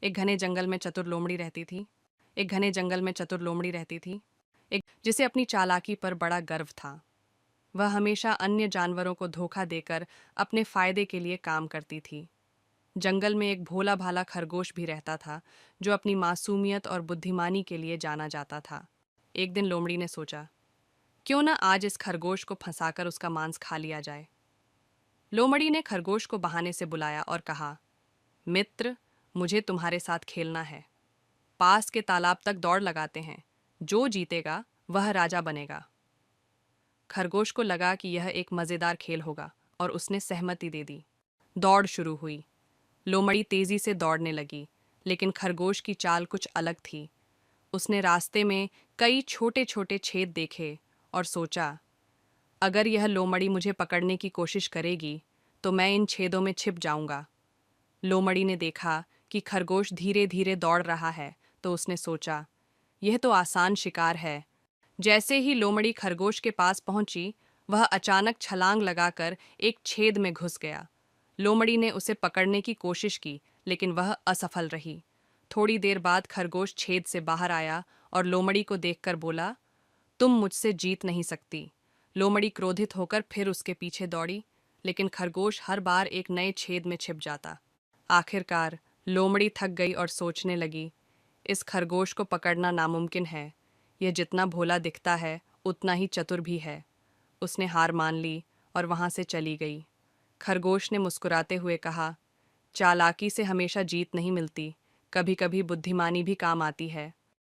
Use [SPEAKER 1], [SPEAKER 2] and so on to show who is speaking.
[SPEAKER 1] एक घने जंगल में चतुर लोमड़ी रहती थी। एक घने जंगल में चतुर लोमड़ी रहती थी, एक जिसे अपनी चालाकी पर बड़ा गर्व था। वह हमेशा अन्य जानवरों को धोखा देकर अपने फायदे के लिए काम करती थी। जंगल में एक भोला भाला खरगोश भी रहता था, जो अपनी मासूमियत और बुद्धिमानी के लिए जाना जाता था। एक दिन लोमड़ी ने सोचा, क्यों ना आज इस खरगोश को फंसाकर उसका मांस खा लिया जाए। लोमड़ी ने खरगोश को बहाने से बुलाया और कहा, मित्र, मुझे तुम्हारे साथ खेलना है। पास के तालाब तक दौड़ लगाते हैं। जो जीतेगा वह राजा बनेगा। खरगोश को लगा कि यह एक मजेदार खेल होगा और उसने सहमति दे दी। दौड़ शुरू हुई। लोमड़ी तेजी से दौड़ने लगी, लेकिन खरगोश की चाल कुछ अलग थी। उसने रास्ते में कई छोटे छोटे छेद देखे और सोचा, अगर यह लोमड़ी मुझे पकड़ने की कोशिश करेगी तो मैं इन छेदों में छिप जाऊंगा। लोमड़ी ने देखा कि खरगोश धीरे धीरे दौड़ रहा है, तो उसने सोचा, यह तो आसान शिकार है। जैसे ही लोमड़ी खरगोश के पास पहुंची, वह अचानक छलांग लगाकर एक छेद में घुस गया। लोमड़ी ने उसे पकड़ने की कोशिश की, लेकिन वह असफल रही। थोड़ी देर बाद खरगोश छेद से बाहर आया और लोमड़ी को देखकर बोला, तुम मुझसे जीत नहीं सकती। लोमड़ी क्रोधित होकर फिर उसके पीछे दौड़ी, लेकिन खरगोश हर बार एक नए छेद में छिप जाता। आखिरकार लोमड़ी थक गई और सोचने लगी, इस खरगोश को पकड़ना नामुमकिन है। यह जितना भोला दिखता है, उतना ही चतुर भी है। उसने हार मान ली और वहां से चली गई। खरगोश ने मुस्कुराते हुए कहा, चालाकी से हमेशा जीत नहीं मिलती, कभी कभी बुद्धिमानी भी काम आती है।